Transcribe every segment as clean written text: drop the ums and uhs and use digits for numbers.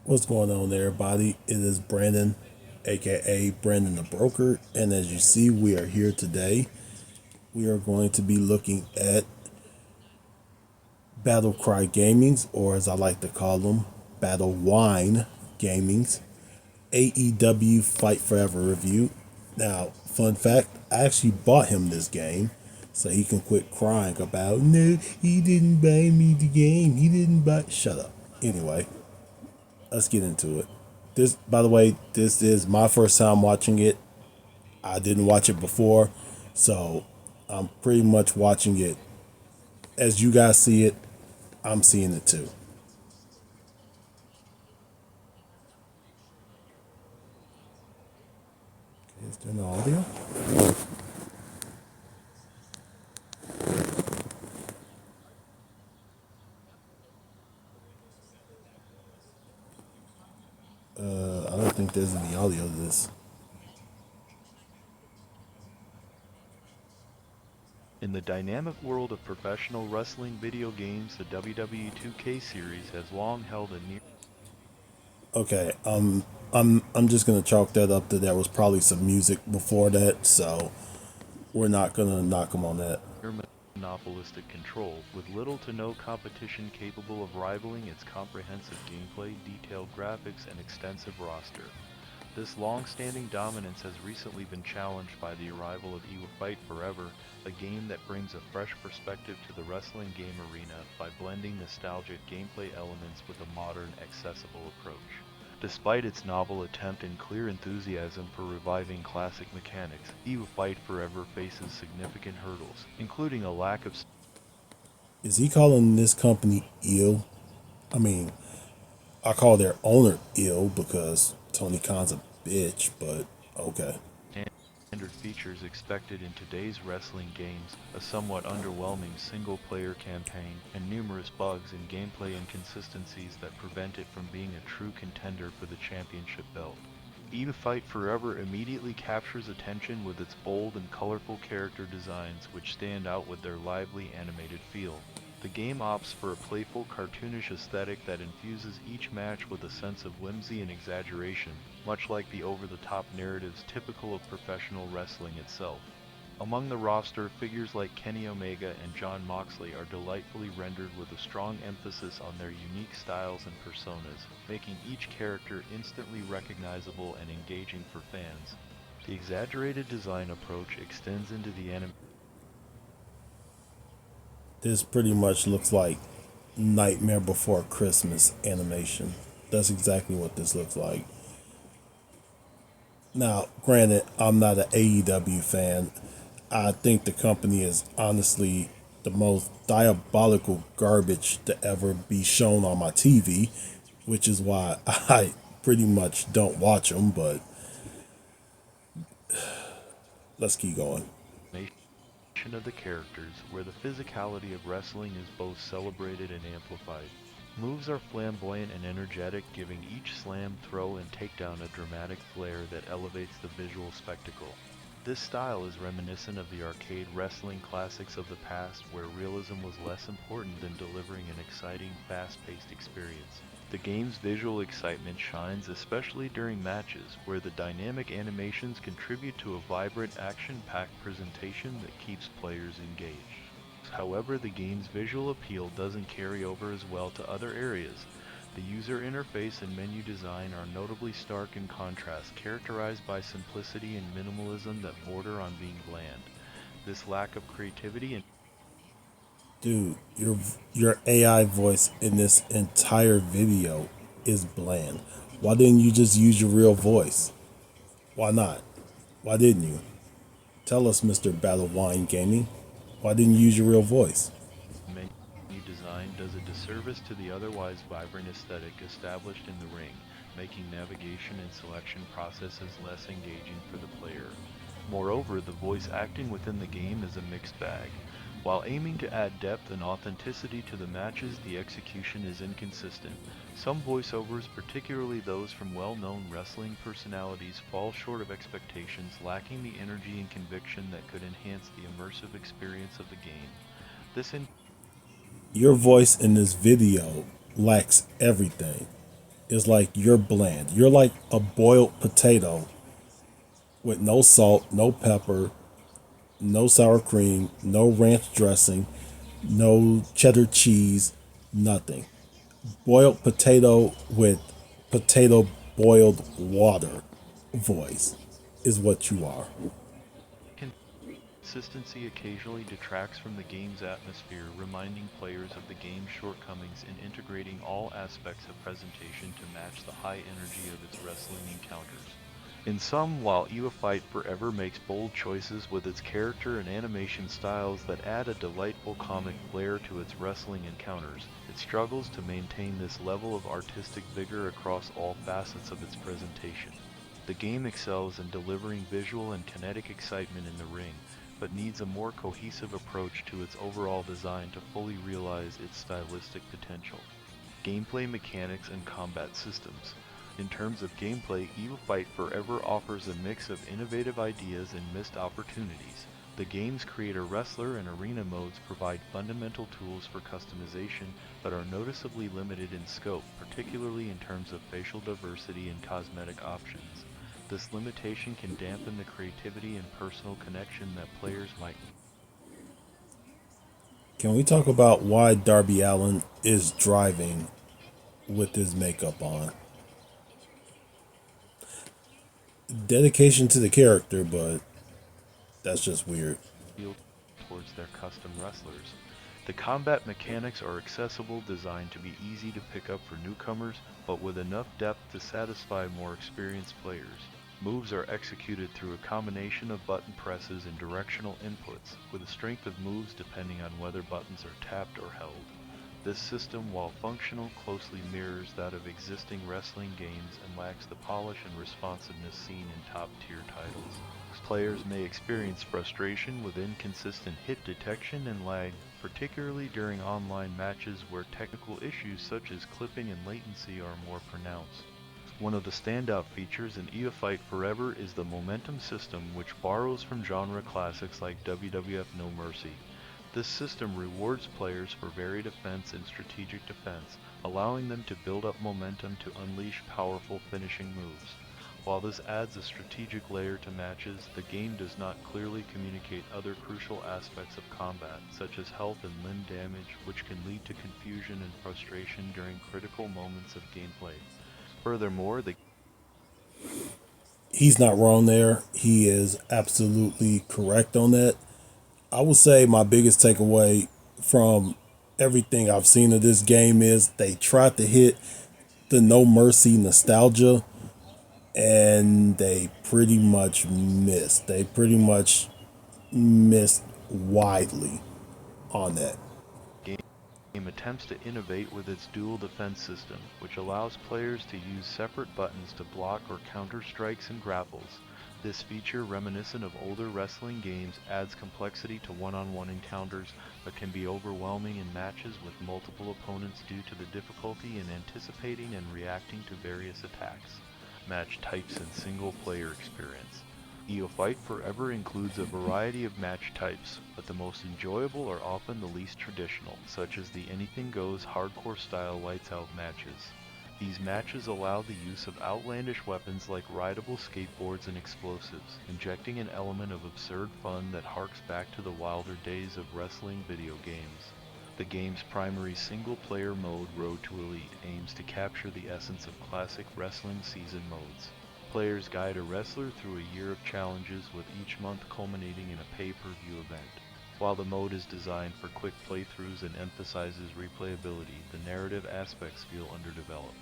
What's going on, everybody? It is Brandon, aka Brandon the Broker, and as you see, we are here today. We are going to be looking at Battle Cry Gaming's, or as I like to call them, Battle Whine Gaming's AEW Fight Forever review. Now, fun fact, I actually bought him this game so he can quit crying about, no, he didn't buy me the game. He didn't buy. Shut up. Anyway, let's get into it. This, by the way, this is my first time watching it. I didn't watch it before, so I'm pretty much watching it as you guys see it. I'm seeing it too. Is there no audio? I don't think there's any audio to this. In the dynamic world of professional wrestling video games, the WWE 2K series has long held a near. Okay, I'm just gonna chalk that up to there was probably some music before that, so we're not gonna knock him on that. Monopolistic control, with little to no competition capable of rivaling its comprehensive gameplay, detailed graphics, and extensive roster. This long-standing dominance has recently been challenged by the arrival of Fight Forever, a game that brings a fresh perspective to the wrestling game arena by blending nostalgic gameplay elements with a modern, accessible approach. Despite its novel attempt and clear enthusiasm for reviving classic mechanics, Fight Forever faces significant hurdles, including a lack of. Is he calling this company ill? I mean, I call their owner ill because Tony Khan's a bitch, but okay. Standard features expected in today's wrestling games, a somewhat underwhelming single-player campaign, and numerous bugs and gameplay inconsistencies that prevent it from being a true contender for the championship belt. Fight Forever immediately captures attention with its bold and colorful character designs which stand out with their lively animated feel. The game opts for a playful, cartoonish aesthetic that infuses each match with a sense of whimsy and exaggeration, much like the over-the-top narratives typical of professional wrestling itself. Among the roster, figures like Kenny Omega and Jon Moxley are delightfully rendered with a strong emphasis on their unique styles and personas, making each character instantly recognizable and engaging for fans. The exaggerated design approach extends into the This pretty much looks like Nightmare Before Christmas animation. That's exactly what this looks like. Now, granted, I'm not an AEW fan. I think the company is honestly the most diabolical garbage to ever be shown on my TV, which is why I pretty much don't watch them, but let's keep going. of the characters, where the physicality of wrestling is both celebrated and amplified. Moves are flamboyant and energetic, giving each slam, throw, and takedown a dramatic flair that elevates the visual spectacle. This style is reminiscent of the arcade wrestling classics of the past, where realism was less important than delivering an exciting, fast-paced experience. The game's visual excitement shines especially during matches, where the dynamic animations contribute to a vibrant, action-packed presentation that keeps players engaged. However, the game's visual appeal doesn't carry over as well to other areas. The user interface and menu design are notably stark in contrast, characterized by simplicity and minimalism that border on being bland. This lack of creativity and Dude, your AI voice in this entire video is bland. Why didn't you just use your real voice? Why not? Why didn't you? Tell us, Mr. Battle Wine Gaming. Why didn't you use your real voice? menu design does a disservice to the otherwise vibrant aesthetic established in the ring, making navigation and selection processes less engaging for the player. Moreover, the voice acting within the game is a mixed bag. While aiming to add depth and authenticity to the matches, the execution is inconsistent. Some voiceovers, particularly those from well-known wrestling personalities, fall short of expectations, lacking the energy and conviction that could enhance the immersive experience of the game. This Your voice in this video lacks everything. It's like you're bland. You're like a boiled potato with no salt, no pepper, no sour cream, no ranch dressing, no cheddar cheese, nothing. Boiled potato with potato boiled water voice is what you are. Consistency occasionally detracts from the game's atmosphere, reminding players of the game's shortcomings in integrating all aspects of presentation to match the high energy of its wrestling encounters. In sum, while EVA Fight Forever makes bold choices with its character and animation styles that add a delightful comic flair to its wrestling encounters, it struggles to maintain this level of artistic vigor across all facets of its presentation. The game excels in delivering visual and kinetic excitement in the ring, but needs a more cohesive approach to its overall design to fully realize its stylistic potential. Gameplay mechanics and combat systems. In terms of gameplay, EVA Fight Forever offers a mix of innovative ideas and missed opportunities. The game's creator wrestler and arena modes provide fundamental tools for customization, but are noticeably limited in scope, particularly in terms of facial diversity and cosmetic options. This limitation can dampen the creativity and personal connection that players might. Can we talk about why Darby Allin is driving with his makeup on? Dedication to the character, but that's just weird. Feel towards their custom wrestlers. The combat mechanics are accessible, designed to be easy to pick up for newcomers, but with enough depth to satisfy more experienced players. Moves are executed through a combination of button presses and directional inputs, with the strength of moves depending on whether buttons are tapped or held. This system, while functional, closely mirrors that of existing wrestling games and lacks the polish and responsiveness seen in top-tier titles. Players may experience frustration with inconsistent hit detection and lag, particularly during online matches where technical issues such as clipping and latency are more pronounced. One of the standout features in EVA Fight Forever is the momentum system, which borrows from genre classics like WWF No Mercy. This system rewards players for varied offense and strategic defense, allowing them to build up momentum to unleash powerful finishing moves. While this adds a strategic layer to matches, the game does not clearly communicate other crucial aspects of combat, such as health and limb damage, which can lead to confusion and frustration during critical moments of gameplay. Furthermore, He's not wrong there. He is absolutely correct on that. I would say my biggest takeaway from everything I've seen of this game is they tried to hit the No Mercy nostalgia and they pretty much missed. They pretty much missed widely on that. game attempts to innovate with its dual defense system, which allows players to use separate buttons to block or counter strikes and grapples. This feature, reminiscent of older wrestling games, adds complexity to one-on-one encounters, but can be overwhelming in matches with multiple opponents due to the difficulty in anticipating and reacting to various attacks. Match types and single-player experience. EVA Fight Forever includes a variety of match types, but the most enjoyable are often the least traditional, such as the anything goes hardcore style lights out matches. These matches allow the use of outlandish weapons like rideable skateboards and explosives, injecting an element of absurd fun that harks back to the wilder days of wrestling video games. The game's primary single-player mode, Road to Elite, aims to capture the essence of classic wrestling season modes. Players guide a wrestler through a year of challenges, with each month culminating in a pay-per-view event. While the mode is designed for quick playthroughs and emphasizes replayability, the narrative aspects feel underdeveloped.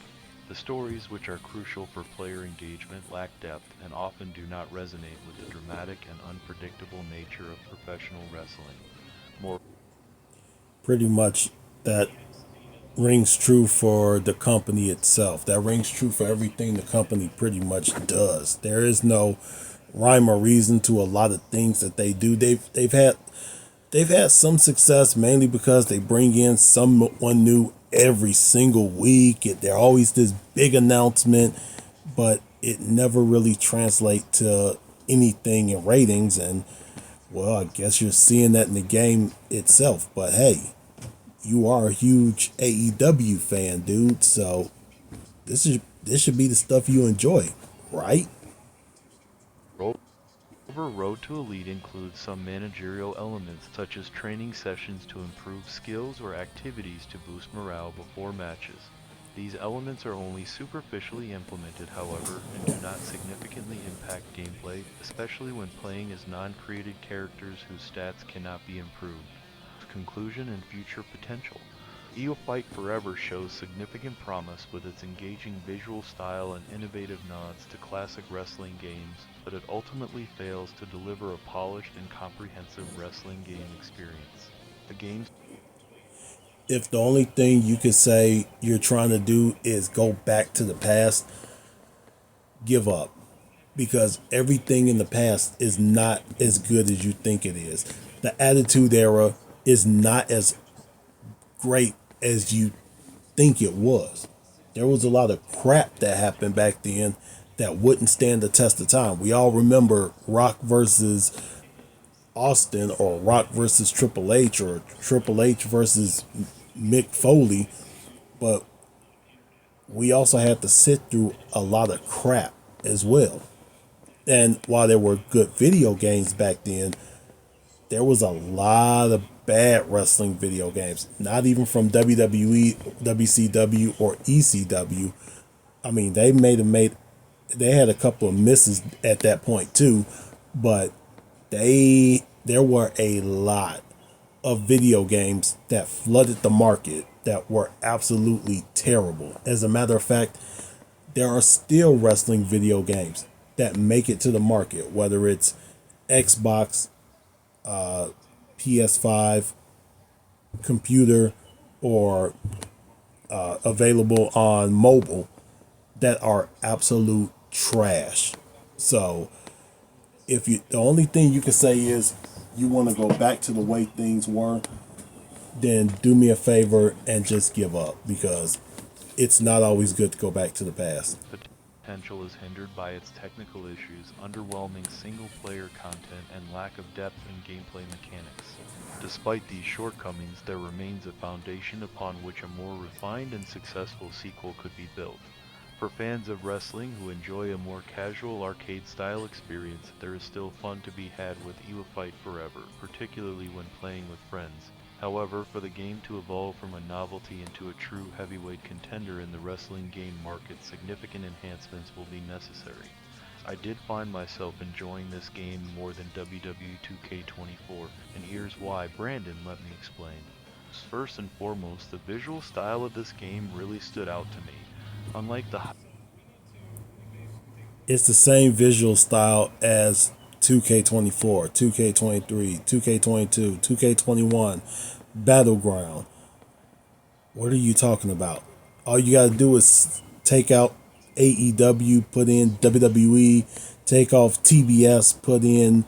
The stories, which are crucial for player engagement, lack depth and often do not resonate with the dramatic and unpredictable nature of professional wrestling. More Pretty much that rings true for the company itself. That rings true for everything the company pretty much does. There is no rhyme or reason to a lot of things that they do. They've had some success mainly because they bring in someone new every single week. They're always this big announcement, but it never really translates to anything in ratings. And well, I guess you're seeing that in the game itself. But hey, you are a huge AEW fan, dude. So this should be the stuff you enjoy, right? However, Road to Elite includes some managerial elements such as training sessions to improve skills or activities to boost morale before matches. These elements are only superficially implemented, however, and do not significantly impact gameplay, especially when playing as non-created characters whose stats cannot be improved. Conclusion and future potential. EO Fight Forever shows significant promise with its engaging visual style and innovative nods to classic wrestling games, but it ultimately fails to deliver a polished and comprehensive wrestling game experience. The game's If the only thing you could say you're trying to do is go back to the past, give up. Because everything in the past is not as good as you think it is. The Attitude Era is not as great as you think it was. There was a lot of crap that happened back then that wouldn't stand the test of time. We all remember Rock versus Austin, or Rock versus Triple H, or Triple H versus Mick Foley, but we also had to sit through a lot of crap as well. And while there were good video games back then, there was a lot of bad wrestling video games. Not even from WWE, WCW, or ECW. I mean, they had a couple of misses at that point too, but there were a lot of video games that flooded the market that were absolutely terrible. As a matter of fact, there are still wrestling video games that make it to the market, whether it's Xbox, PS5, computer, or available on mobile, that are absolute trash. So if you, the only thing you can say is you want to go back to the way things were, then do me a favor and just give up, because it's not always good to go back to the past. potential is hindered by its technical issues, underwhelming single-player content, and lack of depth in gameplay mechanics. Despite these shortcomings, there remains a foundation upon which a more refined and successful sequel could be built. For fans of wrestling who enjoy a more casual arcade-style experience, there is still fun to be had with EO Fight Forever, particularly when playing with friends. However, for the game to evolve from a novelty into a true heavyweight contender in the wrestling game market, significant enhancements will be necessary. I did find myself enjoying this game more than WWE 2K24, and here's why. Brandon, let me explain. First and foremost, the visual style of this game really stood out to me. Unlike the It's the same visual style as 2K24, 2K23, 2K22, 2K21, Battleground. What are you talking about? All you got to do is take out AEW, put in WWE, take off TBS, put in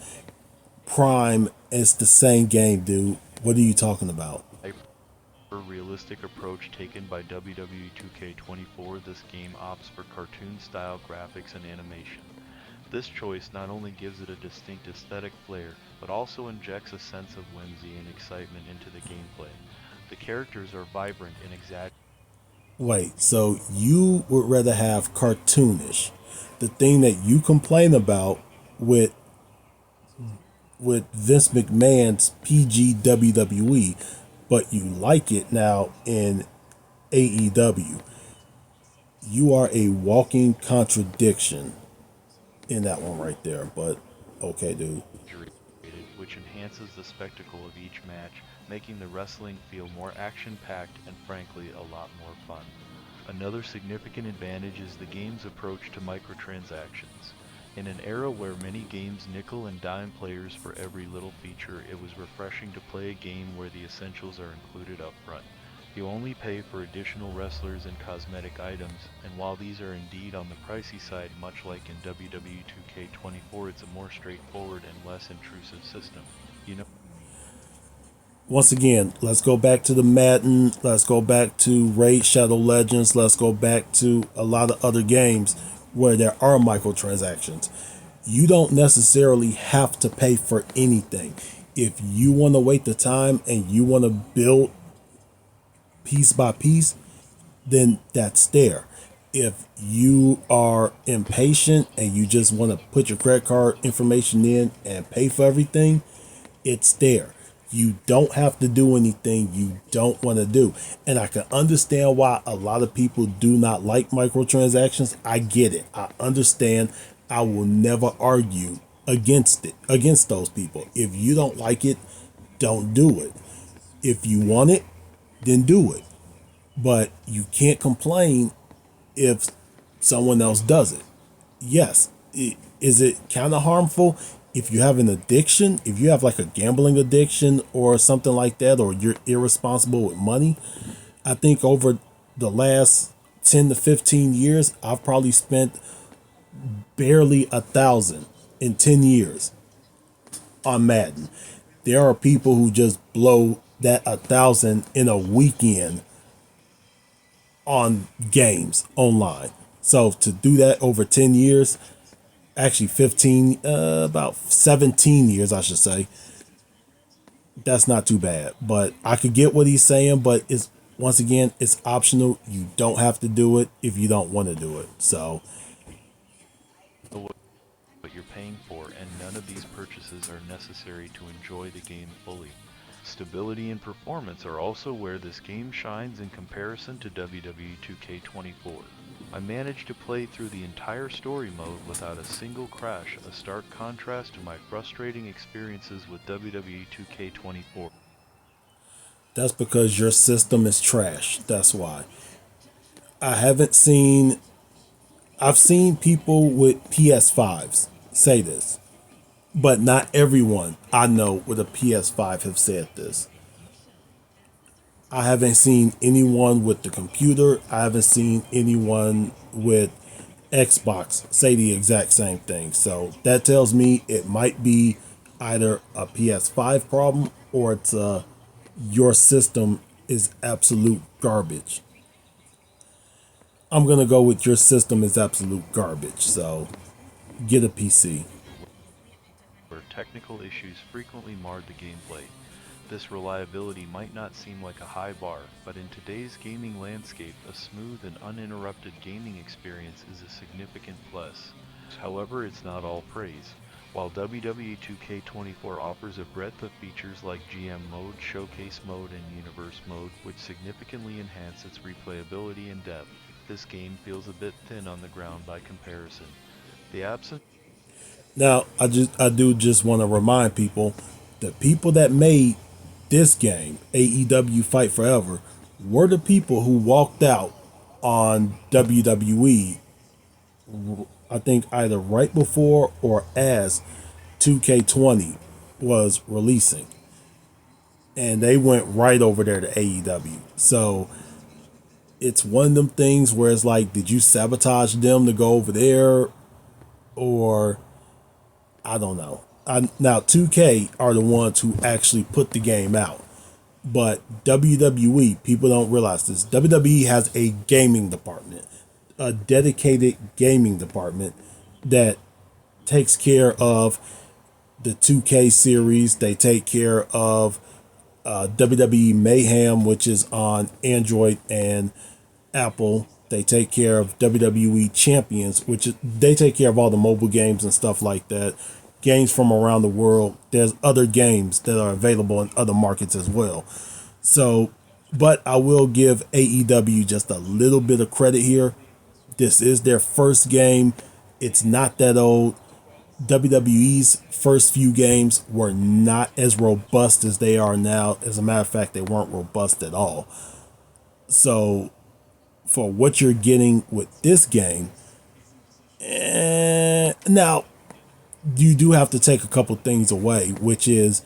Prime. It's the same game, dude. What are you talking about? realistic approach taken by WWE 2K24, this game opts for cartoon-style graphics and animation. This choice not only gives it a distinct aesthetic flair, but also injects a sense of whimsy and excitement into the gameplay. The characters are vibrant and exaggerated. Wait, so you would rather have cartoonish, the thing that you complain about with Vince McMahon's PG WWE, but you like it now in AEW. You are a walking contradiction in that one right there, but okay, dude. Which enhances the spectacle of each match, making the wrestling feel more action-packed and frankly a lot more fun. Another significant advantage is the game's approach to microtransactions. In an era where many games nickel and dime players for every little feature, it was refreshing to play a game where the essentials are included up front. You only pay for additional wrestlers and cosmetic items, and while these are indeed on the pricey side, much like in WWE 2K24, it's a more straightforward and less intrusive system. You know, Once again, let's go back to the Madden, let's go back to Raid Shadow Legends, let's go back to a lot of other games where there are microtransactions. You don't necessarily have to pay for anything. If you want to wait the time and you want to build piece by piece, then that's there. If you are impatient and you just want to put your credit card information in and pay for everything, it's there. You don't have to do anything you don't want to do. And I can understand why a lot of people do not like microtransactions. I get it. I understand. I will never argue against it, against those people. If you don't like it, don't do it. If you want it, then do it. But you can't complain if someone else does it. Yes, is it kind of harmful if you have an addiction, if you have like a gambling addiction or something like that, or you're irresponsible with money? I think over the last 10 to 15 years, I've probably spent barely 1,000 in 10 years on Madden. There are people who just blow that 1,000 in a weekend on games online. So to do that over 10 years, actually 15, about 17 years, I should say, that's not too bad. But I could get what he's saying, but it's, once again, it's optional. You don't have to do it if you don't want to do it. So What you're paying for, and none of these purchases are necessary to enjoy the game fully. Stability and performance are also where this game shines in comparison to WWE 2K24. I managed to play through the entire story mode without a single crash, a stark contrast to my frustrating experiences with WWE 2K24. that's because your system is trash. That's why. I haven't seen, I've seen people with PS5s say this, but not everyone I know with a PS5 have said this. I haven't seen anyone with the computer. I haven't seen anyone with Xbox say the exact same thing. So that tells me it might be either a PS5 problem or it's your system is absolute garbage. I'm gonna go with your system is absolute garbage. So get a PC. Where technical issues frequently marred the gameplay. This reliability might not seem like a high bar, but in today's gaming landscape, a smooth and uninterrupted gaming experience is a significant plus. However, it's not all praise. While WWE 2K24 offers a breadth of features like GM mode, showcase mode, and universe mode, which significantly enhance its replayability and depth, this game feels a bit thin on the ground by comparison. The absence Now, I do just want to remind people, the people that made this game, AEW Fight Forever, were the people who walked out on WWE, I think either right before or as 2K20 was releasing. And they went right over there to AEW. So it's one of them things where it's like, did you sabotage them to go over there? Or I don't know. Now 2K are the ones who actually put the game out, but WWE, people don't realize this. WWE has a gaming department, a dedicated gaming department that takes care of the 2K series. They take care of WWE Mayhem, which is on Android and Apple. They take care of WWE Champions, which is, they take care of all the mobile games and stuff like that. Games from around the world. There's other games that are available in other markets as well. So, but I will give AEW just a little bit of credit here. This is their first game. It's not that old. WWE's first few games were not as robust as they are now. As a matter of fact, they weren't robust at all. So, for what you're getting with this game, now you do have to take a couple things away, which is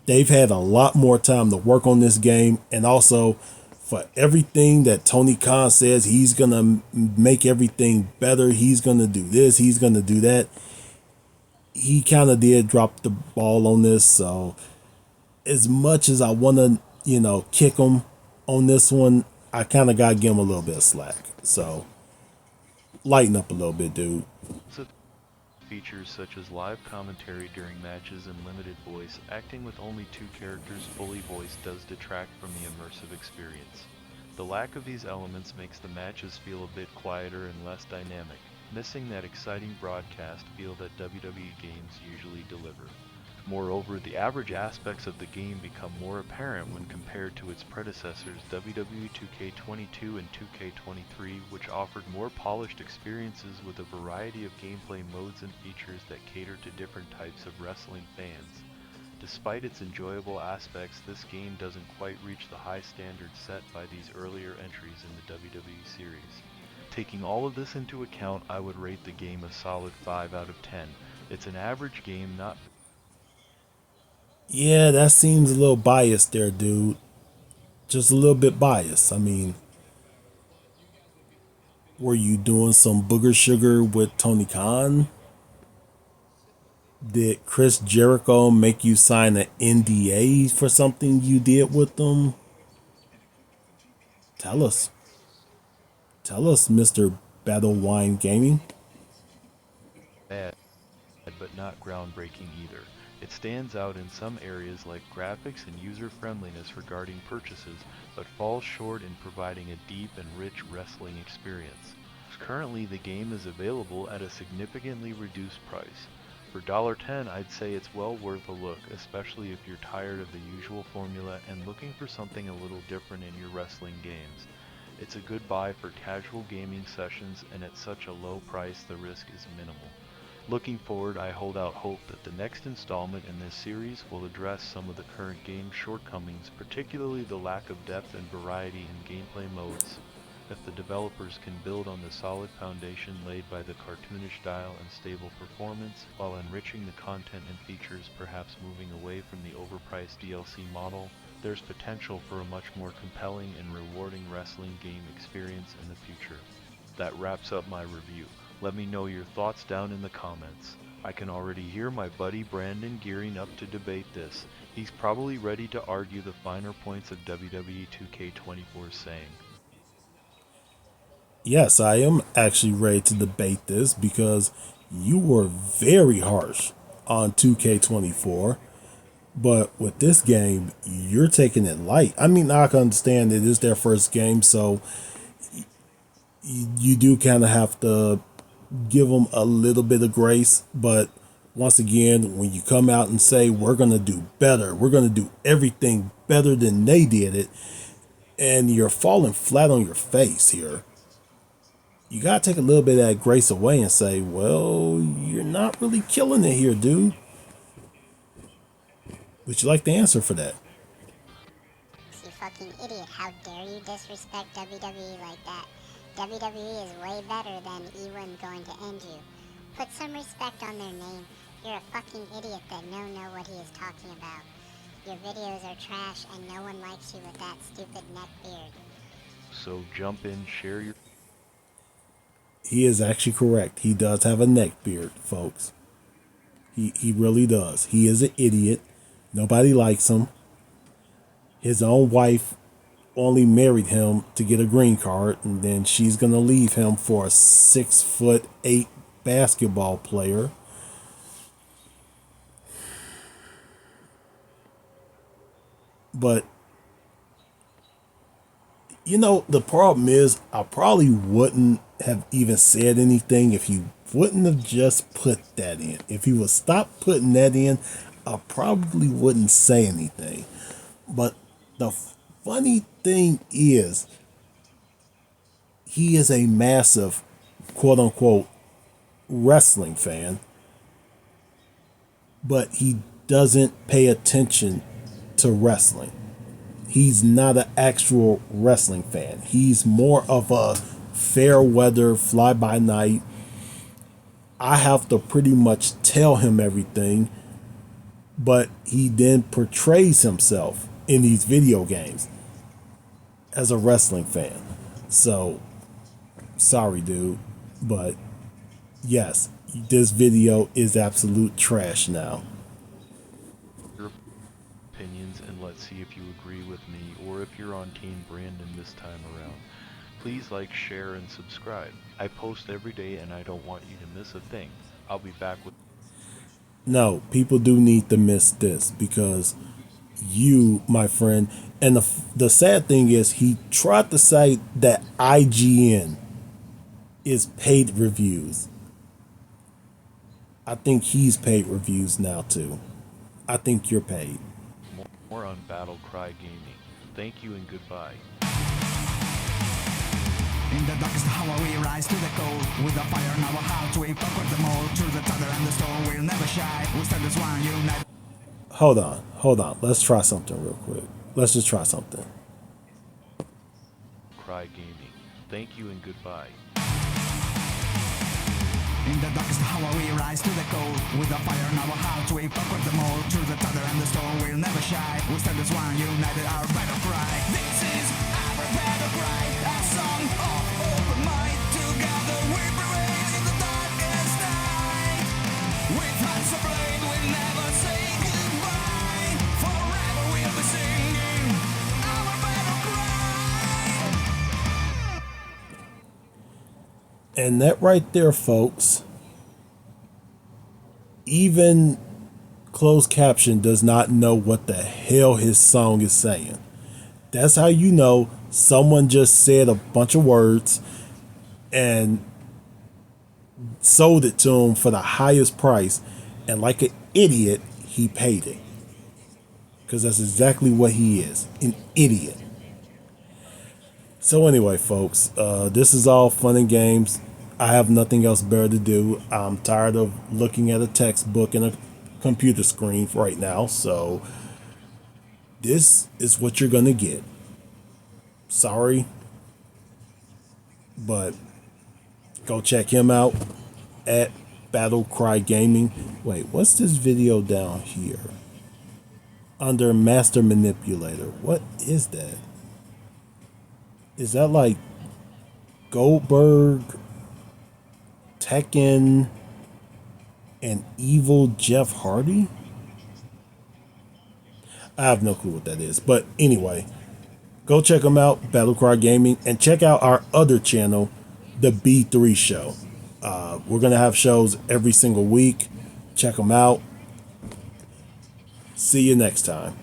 they've had a lot more time to work on this game, and also for everything that Tony Khan says he's gonna make everything better, he's gonna do this, he's gonna do that. He kind of did drop the ball on this. So as much as I want to, kick him on this one, I kind of got to give him a little bit of slack. So lighten up a little bit, dude. of features such as live commentary during matches and limited voice acting with only two characters fully voiced does detract from the immersive experience. The lack of these elements makes the matches feel a bit quieter and less dynamic, missing that exciting broadcast feel that WWE games usually deliver. Moreover, the average aspects of the game become more apparent when compared to its predecessors WWE 2K22 and 2K23, which offered more polished experiences with a variety of gameplay modes and features that cater to different types of wrestling fans. Despite its enjoyable aspects, this game doesn't quite reach the high standards set by these earlier entries in the WWE series. Taking all of this into account, I would rate the game a solid 5 out of 10. It's an average game, not Yeah, that seems a little biased there, dude. Just a little bit biased. I mean, were you doing some booger sugar with Tony Khan? Did Chris Jericho make you sign an NDA for something you did with them? Tell us. Tell us, Mr. Battle Wine Gaming. bad, but not groundbreaking either. It stands out in some areas like graphics and user-friendliness regarding purchases, but falls short in providing a deep and rich wrestling experience. Currently, the game is available at a significantly reduced price. For $10, I'd say it's well worth a look, especially if you're tired of the usual formula and looking for something a little different in your wrestling games. It's a good buy for casual gaming sessions, and at such a low price the risk is minimal. Looking forward, I hold out hope that the next installment in this series will address some of the current game's shortcomings, particularly the lack of depth and variety in gameplay modes. If the developers can build on the solid foundation laid by the cartoonish style and stable performance, while enriching the content and features, perhaps moving away from the overpriced DLC model, there's potential for a much more compelling and rewarding wrestling game experience in the future. That wraps up my review. Let me know your thoughts down in the comments. I can already hear my buddy Brandon gearing up to debate this. He's probably ready to argue the finer points of WWE 2K24's saying. Yes, I am actually ready to debate this because you were very harsh on 2K24. But with this game, you're taking it light. I mean, I can understand it is their first game, so you do kind of have to give them a little bit of grace. But once again, when you come out and say, we're going to do better, we're going to do everything better than they did it, and you're falling flat on your face here, you got to take a little bit of that grace away and say, well, you're not really killing it here, dude. Would you like the answer for that? You fucking idiot. How dare you disrespect WWE like that? WWE is way better than E1 going to end you. Put some respect on their name. You're a fucking idiot that know what he is talking about. Your videos are trash and no one likes you with that stupid neck beard. So jump in, share your He is actually correct. He does have a neck beard, folks. He really does. He is an idiot. Nobody likes him. His own wife only married him to get a green card, and then she's gonna leave him for a 6'8" basketball player. But the problem is, I probably wouldn't have even said anything if he wouldn't have just put that in. If he would stop putting that in, I probably wouldn't say anything. But the funny thing is, he is a massive, quote unquote, wrestling fan, but he doesn't pay attention to wrestling. He's not an actual wrestling fan. He's more of a fair weather, fly by night. I have to pretty much tell him everything, but he then portrays himself in these video games as a wrestling fan. So, sorry, dude, but yes, this video is absolute trash now. opinions and let's see if you agree with me or if you're on Team Brandon this time around. Please like, share, and subscribe. I post every day and I don't want you to miss a thing. I'll be back with No, people do need to miss this because you, my friend. And the sad thing is, he tried to say that IGN is paid reviews. I think he's paid reviews now too. I think you're paid. More on Battle Cry Gaming. Thank you and goodbye. In the darkest hour we rise to the cold. With the fire in our hearts we conquer them all. Through the thunder and the storm we'll never shy. We stand as one united. Hold on. Let's try something real quick. Let's just try something. Cry Gaming. Thank you and goodbye. In the darkest hour we rise to the cold. With the fire in our hearts we conquer them all. Through the thunder and the storm we'll never shy. We stand as one united, our battle cry. This is our battle cry. A song of open might. Together we prevail in the darkest night. With hearts aflame we'll never say goodbye. Forever we'll be singing our battle cry. And that right there, folks, even closed caption does not know what the hell his song is saying. That's how you know someone just said a bunch of words and sold it to him for the highest price, and like an idiot, he paid it. Because that's exactly what he is, an idiot. So anyway, folks, this is all fun and games. I have nothing else better to do. I'm tired of looking at a textbook and a computer screen right now. So this is what you're going to get. Sorry, but go check him out at Battle Cry Gaming. Wait, what's this video down here? Under Master Manipulator. What is that? Is that like Goldberg, Tekken, and evil Jeff Hardy? I have no clue what that is. But anyway, go check them out, Battlecry Gaming, and check out our other channel, The B3 Show. We're going to have shows every single week. Check them out. See you next time.